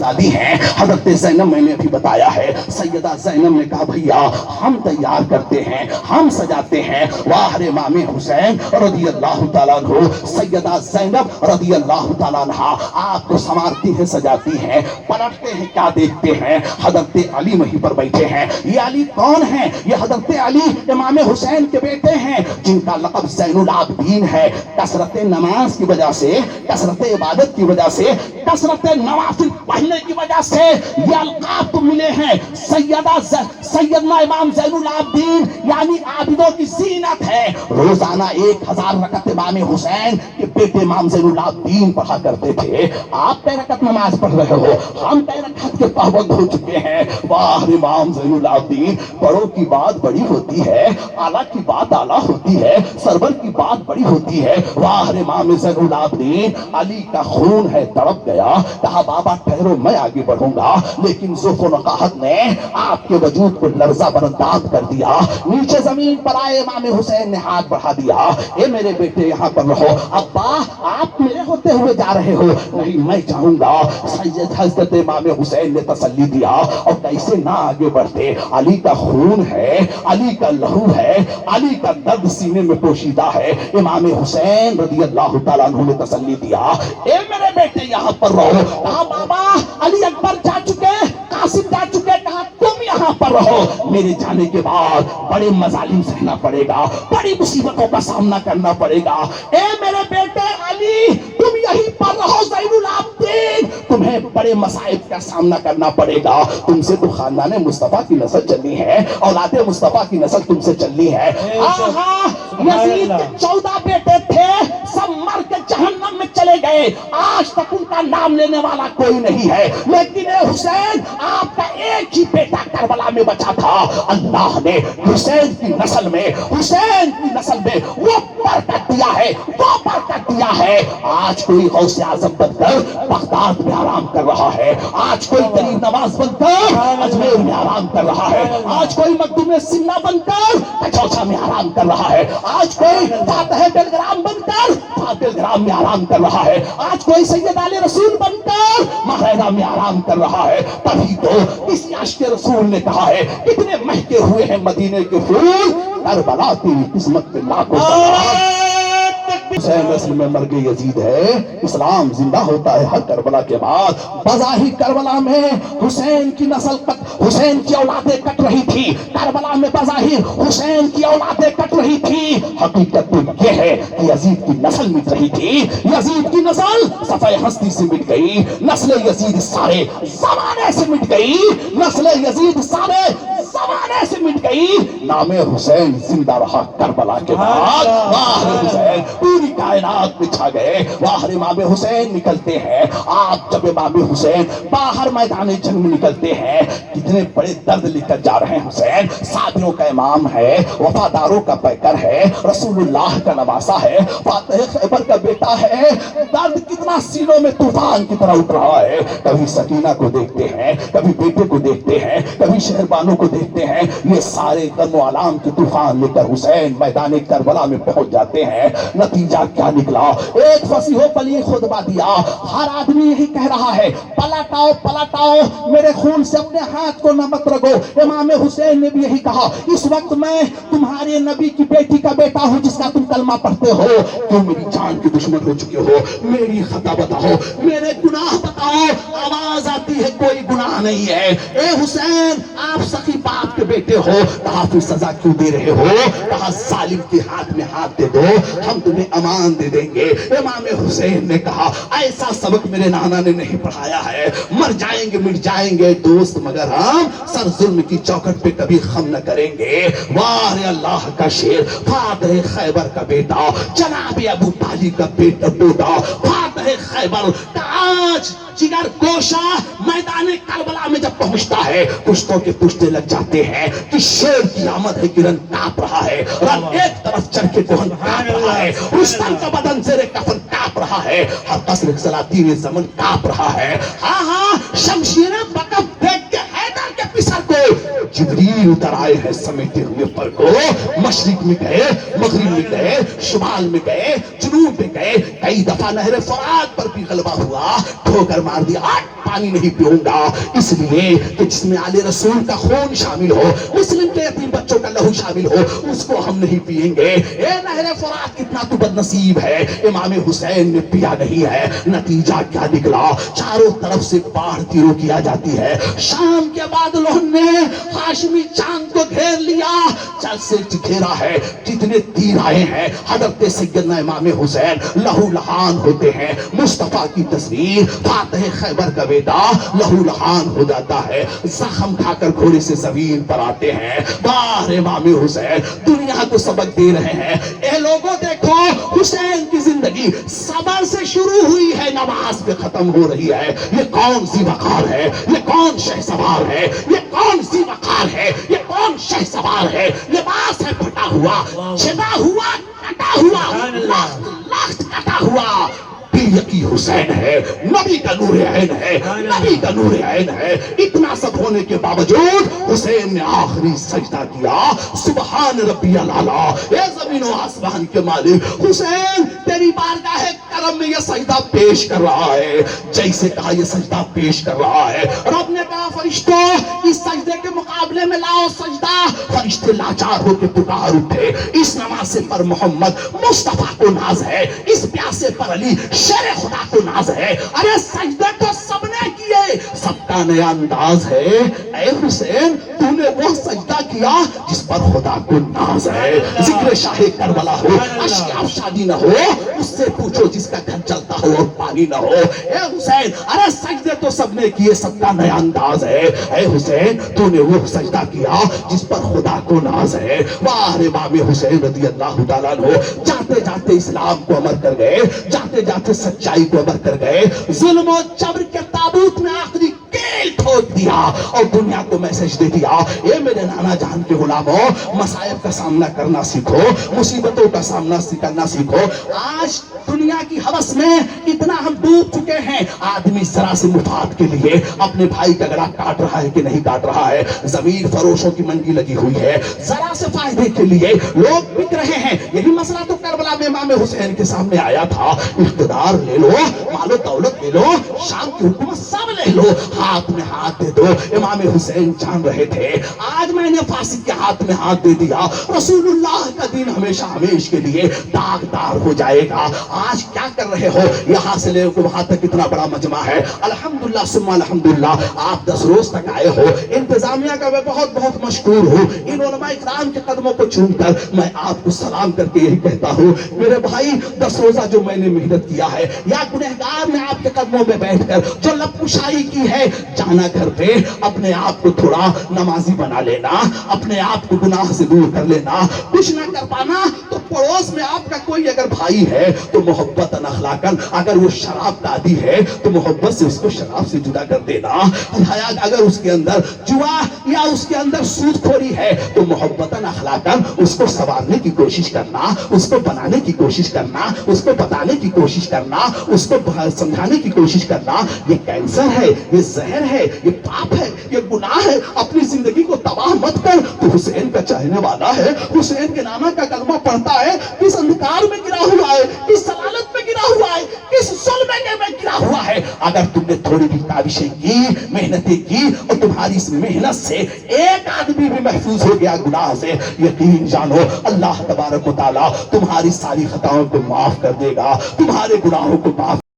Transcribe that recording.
صاحبزادی ہیں حضرت زینب، میں نے ابھی بتایا ہے سیدہ زینب نے کہا بھیا ہم تیار کرتے ہیں، ہم سجاتے ہیں۔ واہ امام حسین رضی اللہ تعالیٰ عنہ، سیدہ زینب رضی اللہ تعالیٰ عنہ آپ کو سنوارتی ہیں، سجاتی ہیں، پلٹتے ہیں، کیا دیکھتے ہیں؟ حضرت علی وہیں پر بیٹھے ہیں۔ یہ علی کون ہیں؟ یہ حضرت علی امام حسین کے بیٹے ہیں جن کا لقب زین العابدین ہے۔ کثرت نماز کی وجہ سے، کثرت عبادت کی وجہ سے، کثرت نوافل پڑھنے کی وجہ سے یہ القاب تو ملے ہیں۔ سیدنا امام زین العابدین یعنی عابدوں کی زینت ہے۔ روزانہ 1000 رکعت امام حسین کے بیٹے امام زین العابدین پڑھا کرتے تھے۔ آپ کئی رکعت نماز پڑھ رہے ہو، ہم کئی رکعت کے پابند ہو چکے ہیں۔ واہ امام زین العابدین، بڑوں کی بات بڑی ہوتی ہے، اعلیٰ کی بات اعلیٰ ہوتی ہے، سرور کی بات بڑی ہوتی ہے۔ واہ امام زین العابدین، علی کا خون ہے تڑپ گیا، کہا بابا ٹھہرو میں آگے بڑھوں گا، لیکن ذوق و نقاہت نے آپ کے وجود کو لرزہ برندات کر دیا۔ نیچے زمین پر آئے امام حسین نے ہاتھ بڑھا دیا، اے میرے بیٹے یہاں پر رہو۔ ابا آپ میرے ہوتے ہوئے جا رہے ہو؟ نہیں میں جاؤں گا۔ سید حضرت امام حسین نے تسلی دیا، اور کیسے نہ آگے بڑھتے؟ علی کا خون ہے، علی کا لہو ہے، علی کا درد سینے میں پوشیدہ ہے۔ امام حسین رضی اللہ تعالیٰ عنہ نے تسلی دیا، اے میرے بیٹے یہاں پر رہو۔ کہا بابا علی اکبر جا چکے، قاسم جا چکے، کہا تم یہاں پر رہو، میرے جانے کے بعد بڑے مظالم سہنا پڑے گا، بڑی مصیبتوں کا سامنا کرنا پڑے گا۔ اے میرے بیٹے علی تم یہیں پر رہو، زین العابدین تمہیں بڑے مصائب کا سامنا کرنا پڑے گا۔ تم سے تو خاندان مصطفیٰ کی نسل چلنی ہے، اولاد مصطفیٰ کی نسل تم سے چلنی ہے۔ یزید کے 14 بیٹے تھے، سب مر کے جہنم میں چلے گئے، آج تک ان کا نام لینے والا کوئی نہیں ہے، لیکن اے حسین آپ کا ایک ہی بیٹا کربلا میں بچا تھا۔ اللہ نے حسین کی نسل میں، حسین کی نسل میں وہ برکت دیا ہے، وہ برکت دیا ہے۔ آج کوئی غوث اعظم بن کر بغداد میں آرام کر رہا ہے، آج کوئی غریب نواز بن کر اجمیر میں آرام کر رہا ہے، آج کوئی مخدوم سنہ بن کر کچوچا میں آرام کر رہا ہے، آج کوئی فاتح بلگرام بن کر بلگرام میں آرام کر رہا ہے، آج کوئی سید آل رسول بن کر مہرینا میں آرام کر رہا ہے۔ تبھی تو کسی عاشق رسول نے کہا ہے کتنے مہکے ہوئے ہیں مدینے کے پھول، کربلا تیری قسمت پہ لاکھوں سلام۔ حسین نسل میں مرگ یزید ہے، اسلام زندہ ہوتا ہے ہر کربلا کے بعد۔ بظاہر کربلا میں حسین کی نسل حسین کی اولادیں کٹ رہی تھی، کربلا میں بظاہر حسین کی اولادیں کٹ رہی تھی، حقیقت تو یہ ہے کہ یزید کی نسل مٹ رہی تھی۔ یزید کی نسل صفحہ ہستی سے مٹ گئی، نسل یزید سارے زمانے سے مٹ گئی، نسل یزید سارے زمانے سے مٹ گئی، نام حسین زندہ رہا کربلا کے بعد۔ واہ حسین پوری کائنات میں چھا گئے۔ واہ امام حسین نکلتے ہیں، آپ جب امام حسین باہر میدان جنگ میں نکلتے ہیں، کتنے بڑے درد لے کر جا رہے ہیں حسین۔ ساتھیوں کا امام ہے، وفاداروں کا پیکر ہے، رسول اللہ کا نواسا ہے، فاتح خیبر کا بیٹا ہے۔ درد کتنا سینوں میں طوفان کی طرح اٹھ رہا ہے۔ کبھی سکینہ کو دیکھتے ہیں، کبھی بیٹے کو دیکھتے ہیں، کبھی شہربانوں کو دیکھتے ہیں، یہ سارے غم و علام کے طوفان لے کر حسین میدان کربلا میں پہنچ جاتے ہیں۔ نتیجہ کیا نکلا؟ ایک فصیح و بلیغ خطبہ دیا، ہر آدمی یہی کہہ رہا ہے پلٹ آؤ پلٹ آؤ، میرے خون سے اپنے ہاتھ کو نہ مت رگو۔ امام حسین نے بھی یہی کہا، اس وقت میں تمہارے نبی کی بیٹی کا بیٹا ہوں جس کا تم کلمہ پڑھتے ہو، تم میری جان کے دشمن ہو چکے ہو، میری خطا بتاؤ، میرے گناہ بتاؤ۔ آواز آتی ہے کوئی گناہ نہیں ہے۔ اے حسین آپ سخی باپ کے بیٹے ہو، کہا پھر سزا کیوں دے رہے ہو؟ کہا ظالم کے ہاتھ میں ہاتھ دے دو، ہم تمہیں امان دے دیں گے۔ امام حسین نے کہا ایسا سبق میرے نانا نے نہیں پڑھایا ہے، مر جائیں گے مٹ جائیں گے دوست مگر ہم سر ظلم کی چوکھٹ پہ کبھی خم نہ کریں گے۔ واہ اللہ کا شیر، فاتح خیبر کا بیٹا، جناب ابو طالب کا بیٹا پوتا، فاتح خیبر کا آج جگر گوشہ میدان کربلا میں جب پہنچتا ہے پشتوں کے پشتے لگ جاتے ہیں کہ شیر کی آمد ہے، گرن کاپ رہا ہے، رن ایک طرف چڑھ کے کوہن کاپ رہا ہے، رستم کا بدن زیر کفن کاپ رہا ہے، ہر قصر سلاطین زمن کاپ رہا ہے۔ ہاں ہاں شمشیریں بکف دیکھ کے حیدر کے پسر کو جبریل اتر آئے ہیں سمیٹے ہوئے پر کو، مشرق میں گئے، مغرب میں گئے، شمال میں گئے، جنوب میں گئے، کئی دفعہ نہر فرات پر بھی غلبہ ہوا، ٹھوکر مار دیا، پانی نہیں پیوں گا، اس لیے کہ جس میں آل رسول کا خون شامل ہو، مسلم کے یتیم بچوں کا لہو شامل ہو، اس کو ہم نہیں پیئیں گے۔ اے نہر فرات کتنا تو بد نصیب ہے، امام حسین نے پیا نہیں ہے۔ نتیجہ کیا نکلا؟ چاروں طرف سے باڑھ تیروں کی آ جاتی ہے۔ شام کے بادلوں نے ہاشمی چاند کو گھیر لیا، چل سے گھیرا ہے، جتنے تیر آئے ہیں حضرت سیدنا امام حسین لہو لہان ہوتے ہیں۔ مصطفیٰ کی تصویر فاتح خیبر کا بیٹا لہو لہان ہو جاتا ہے، زخم کھا کر گھوڑے سے زمین پر آتے ہیں۔ باہر امام حسین دنیا کو سبق دے رہے ہیں، اے لوگوں دیکھو حسین کی زندگی صبر سے شروع ہوئی ہے، نماز پہ ختم ہو رہی ہے۔ یہ کون سی وقار ہے؟ یہ کون شہ سوار ہے؟ یہ کون سی وقار ہے؟ یہ کون شہ سوار ہے؟ لباس ہے پھٹا ہوا، چھپا ہوا، کٹا ہوا، لخت کٹا ہوا، پیر کی حسین ہے، نبی کا نور عین ہے، نبی کا نور عین ہے۔ اتنا سب ہونے کے باوجود حسین نے آخری سجدہ کیا، سبحان ربی الاعلیٰ، اے زمین و آسمان کے مالک حسین تیری بارگاہ کرم میں یہ سجدہ پیش کر رہا ہے۔ جیسے کہا یہ سجدہ پیش کر رہا ہے، رب نے کہا فرشتوں اس سجدے کے مقابلے میں لاؤ سجدہ۔ فرشتے لاچار ہو کے پکار اٹھے، اس نمازے پر محمد مصطفیٰ کو ناز ہے، اس پیاسے پر علی شیر خدا کو ناز ہے۔ ارے سجدے تو سب نے کیے، سب کا نیا انداز ہے۔ اے حسین تو نے وہ سجدہ کیا جس پر خدا کو ناز ہے۔ ذکر شاہ کربلا ہو، اشک افشانی نہ ہو، اس سے پوچھو جس کا گھر چلتا ہو اور پانی نہ ہو۔ اے حسین ارے سجدے تو سب نے کیے، سب کا نیا انداز ہے۔ اے حسین تو نے وہ سجدہ کیا جس پر خدا کو ناز ہے۔ واہ امام حسین رضی اللہ تعالیٰ عنہ جاتے جاتے اسلام کو امر کر گئے، جاتے جاتے سچائی کو امر کر گئے، ظلم و جبر کے تابوت میں آخری کیل ٹھوک دیا اور دنیا کو میسج دے دیا، اے میرے نانا جان کے غلاموں، مصائب کا سامنا کرنا سیکھو، مصیبتوں کا سامنا کرنا سیکھو۔ آج دنیا کی ہوس میں اتنا ہم ڈوب چکے ہیں، آدمی ذرا سے مفاد کے لیے اپنے بھائی کا گلا کاٹ رہا ہے کہ نہیں کاٹ رہا ہے۔ زمین فروشوں کی منڈی لگی ہوئی ہے، ذرا سے فائدے کے لیے لوگ بک رہے ہیں۔ یہی مسئلہ تو کربلا میں امام حسین کے سامنے آیا تھا، اقتدار لے لو، مال و دولت لے لو، شام کی حکومت سب لے لو، ہاتھ میں ہاتھ دے دو۔ امام حسین جان رہے تھے آج میں نے فاسق کے ہاتھ میں ہاتھ دے دیا، رسول اللہ کا دین ہمیشہ ہمیش کے لیے داغدار ہو جائے گا۔ آج کیا کر رہے ہو؟ یہاں سے لے کے وہاں تک اتنا بڑا مجمع ہے، الحمدللہ ثم الحمدللہ آپ 10 روز تک آئے ہو، انتظامیہ کا میں بہت بہت مشکور ہوں۔ ان علماء اکرام کے قدموں کو چوم کر میں آپ کو سلام کر کے یہی کہتا ہوں، میرے بھائی 10 روزہ جو میں نے محنت کیا ہے، یا گنہگار نے آپ کے قدموں میں بیٹھ کر جو لب کشائی کی ہے، جانا گھر پہ اپنے آپ کو تھوڑا نمازی بنا لینا، اپنے آپ کو گناہ سے دور کر لینا، کچھ نہ کر پانا تو پڑوس میں آپ کا کوئی اگر بھائی ہے تو محبت اخلاقاً، اگر وہ شراب کا عادی ہے تو محبت سے اس کو شراب سے جدا کر دینا، اگر اس کے اندر جوا یا اس کے اندر سود خوری ہے تو محبتاً اخلاقاً اس کو سنوارنے کی کوشش کرنا، اس کو بنانے کی کوشش کرنا، اس کو بتانے کی کوشش کرنا، اس کو سمجھانے کی کوشش کرنا۔ یہ کینسر ہے، یہ زہر ہے، یہ پاپ ہے، یہ گناہ ہے۔ اپنی زندگی کو تباہ مت کر، تو حسین کا چاہنے والا ہے، حسین کے نامہ کا کلمہ پڑھتا ہے، کس اندھکار میں گرا ہوا ہے، کس ضلالت میں گرا ہوا ہے، کس ظلم میں گرا ہوا ہے۔ اگر تم نے تھوڑی بھی کاوشیں کی، محنتیں کی، اور تمہاری اس محنت سے ایک آدمی بھی محفوظ ہو گیا گناہ سے، یقین جانو اللہ تبارک و تعالیٰ تمہاری ساری خطاؤں کو معاف کر دے گا، تمہارے گناہوں کو معاف